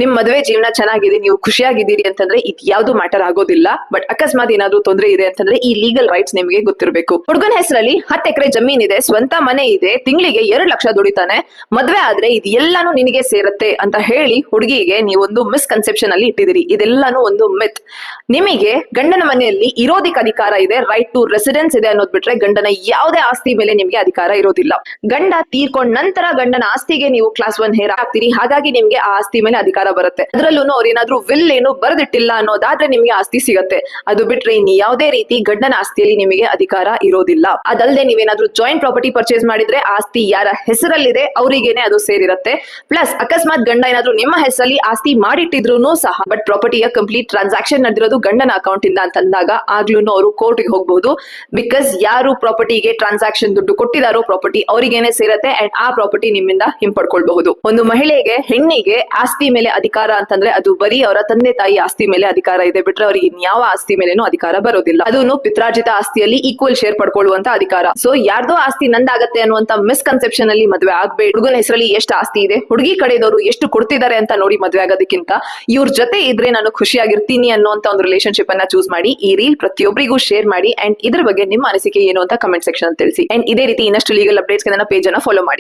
ನಿಮ್ ಮದುವೆ ಜೀವನ ಚೆನ್ನಾಗಿದೆ, ನೀವು ಖುಷಿಯಾಗಿದ್ದೀರಿ ಅಂತಂದ್ರೆ ಇದು ಯಾವ್ದು ಮ್ಯಾಟರ್ ಆಗೋದಿಲ್ಲ. ಬಟ್ ಅಕಸ್ಮಾತ್ ಏನಾದ್ರೂ ತೊಂದರೆ ಇದೆ ಅಂತಂದ್ರೆ ಈ ಲೀಗಲ್ ರೈಟ್ಸ್ ನಿಮಗೆ ಗೊತ್ತಿರಬೇಕು. ಹುಡುಗನ ಹೆಸರಲ್ಲಿ 10 ಎಕರೆ ಜಮೀನ್ ಇದೆ, ಸ್ವಂತ ಮನೆ ಇದೆ, ತಿಂಗಳಿಗೆ 2 ಲಕ್ಷ ದುಡಿತಾನೆ, ಮದ್ವೆ ಆದ್ರೆ ಇದು ಎಲ್ಲಾನು ನಿನಗೆ ಸೇರುತ್ತೆ ಅಂತ ಹೇಳಿ ಹುಡುಗಿಗೆ ನೀವೊಂದು ಮಿಸ್ಕನ್ಸೆಪ್ಷನ್ ಅಲ್ಲಿ ಇಟ್ಟಿದ್ದೀರಿ. ಇದೆಲ್ಲಾನು ಒಂದು ಮಿತ್. ನಿಮಗೆ ಗಂಡನ ಮನೆಯಲ್ಲಿ ಇರೋದಿಕ್ ಅಧಿಕಾರ ಇದೆ, ರೈಟ್ ಟು ರೆಸಿಡೆನ್ಸ್ ಇದೆ ಅನ್ನೋದ್ ಬಿಟ್ರೆ ಗಂಡನ ಯಾವುದೇ ಆಸ್ತಿ ಮೇಲೆ ನಿಮ್ಗೆ ಅಧಿಕಾರ ಇರೋದಿಲ್ಲ. ಗಂಡ ತೀರ್ಕೊಂಡ ನಂತರ ಗಂಡನ ಆಸ್ತಿಗೆ ನೀವು ಕ್ಲಾಸ್ 1 ಹೇರ್ ಹಾಕ್ತೀರಿ, ಹಾಗಾಗಿ ನಿಮ್ಗೆ ಆ ಆಸ್ತಿ ಮೇಲೆ ಅಧಿಕಾರ ಬರುತ್ತೆ. ಅದ್ರಲ್ಲೂ ಅವ್ರೇನಾದ್ರೂ ವಿಲ್ ಏನು ಬರೆದಿಟ್ಟಿಲ್ಲ ಅನ್ನೋದಾದ್ರೆ ನಿಮ್ಗೆ ಆಸ್ತಿ ಸಿಗತ್ತೆ. ಅದು ಬಿಟ್ರೆ ಇನ್ ಯಾವುದೇ ರೀತಿ ಗಂಡನ ಆಸ್ತಿಯಲ್ಲಿ ನಿಮಗೆ ಅಧಿಕಾರ ಇರೋದಿಲ್ಲ. ಅದಲ್ಲದೆ ನೀವೇನಾದ್ರೂ ಜಾಯಿಂಟ್ ಪ್ರಾಪರ್ಟಿ ಪರ್ಚೇಸ್ ಮಾಡಿದ್ರೆ ಆಸ್ತಿ ಯಾರ ಹೆಸರಲ್ಲಿದೆ ಅವರಿಗೇನೆ ಅದು ಸೇರಿರುತ್ತೆ. ಪ್ಲಸ್ ಅಕಸ್ಮಾತ್ ಗಂಡ ಏನಾದ್ರೂ ನಿಮ್ಮ ಹೆಸರಲ್ಲಿ ಆಸ್ತಿ ಮಾಡಿಟ್ಟಿದ್ರು ಸಹ ಬಟ್ ಪ್ರಾಪರ್ಟಿಯ ಕಂಪ್ಲೀಟ್ ಟ್ರಾನ್ಸಾಕ್ಷನ್ ನಡೆದಿರೋದು ಗಂಡನ ಅಕೌಂಟ್ ಇಂದ ಅಂತಂದಾಗ ಆಗ್ಲೂ ಅವರು ಕೋರ್ಟ್ಗೆ ಹೋಗಬಹುದು. ಬಿಕಾಸ್ ಯಾರು ಪ್ರಾಪರ್ಟಿಗೆ ಟ್ರಾನ್ಸಾಕ್ಷನ್ ದುಡ್ಡು ಕೊಟ್ಟಿದಾರೋ ಪ್ರಾಪರ್ಟಿ ಅವರಿಗೇನೆ ಸೇರತ್ತೆ ಅಂಡ್ ಆ ಪ್ರಾಪರ್ಟಿ ನಿಮ್ಮಿಂದ ಹಿಂಪಡ್ಕೊಳ್ಬಹುದು. ಒಂದು ಮಹಿಳೆಗೆ, ಹೆಣ್ಣಿಗೆ ಆಸ್ತಿ ಮೇಲೆ ಅಧಿಕಾರ ಅಂತಂದ್ರೆ ಅದು ಬರೀ ಅವರ ತಂದೆ ತಾಯಿ ಆಸ್ತಿ ಮೇಲೆ ಅಧಿಕಾರ ಇದೆ ಬಿಟ್ರೆ ಅವರಿಗೆ ಯಾವ ಆಸ್ತಿ ಮೇಲೇನೂ ಅಧಿಕಾರ ಬರೋದಿಲ್ಲ. ಅದನ್ನು ಪಿತ್ರಾರ್ಜಿತ ಆಸ್ತಿಯಲ್ಲಿ ಈಕ್ವಲ್ ಶೇರ್ ಪಡ್ಕೊಳ್ಳುವಂತ ಅಧಿಕಾರ. ಸೊ ಯಾರ್ದೋ ಆಸ್ತಿ ನಂದಾಗತ್ತೆ ಅನ್ನುವಂತ ಮಿಸ್ಕನ್ಸೆಪ್ಷನ್ ಅಲ್ಲಿ ಮದುವೆ ಆಗ್ಬೇಡಿ. ಹುಡುಗನ ಹೆಸರಲ್ಲಿ ಎಷ್ಟು ಆಸ್ತಿ ಇದೆ, ಹುಡುಗಿ ಕಡೆದವರು ಎಷ್ಟು ಕೊಡ್ತಿದ್ದಾರೆ ಅಂತ ನೋಡಿ ಮದುವೆ ಆಗೋದಕ್ಕಿಂತ ಇವ್ರ ಜೊತೆ ಇದ್ರೆ ನಾನು ಖುಷಿಯಾಗಿರ್ತೀನಿ ಅನ್ನುವಂತ ಒಂದು ರಿಲೇಶನ್ಶಿಪ್ ಅನ್ನ ಚೂಸ್ ಮಾಡಿ ಈ ರೀಲ್ ಪ್ರತಿಯೊಬ್ಬರಿಗೂ ಶೇರ್ ಮಾಡಿ ಅಂಡ್ ಇದ್ರ ಬಗ್ಗೆ ನಿಮ್ಮ ಅನಿಸಿಕೆ ಏನು ಅಂತ ಕಮೆಂಟ್ ಸೆಕ್ಷನ್ ತಿಳಿಸಿ. ಅಂಡ್ ಇದೇ ರೀತಿ ಇನ್ನಷ್ಟು ಲೀಗಲ್ ಅಪ್ಡೇಟ್ಸ್ ನನ್ನ ಪೇಜ್ ಅನ್ನ ಫಾಲೋ ಮಾಡಿ.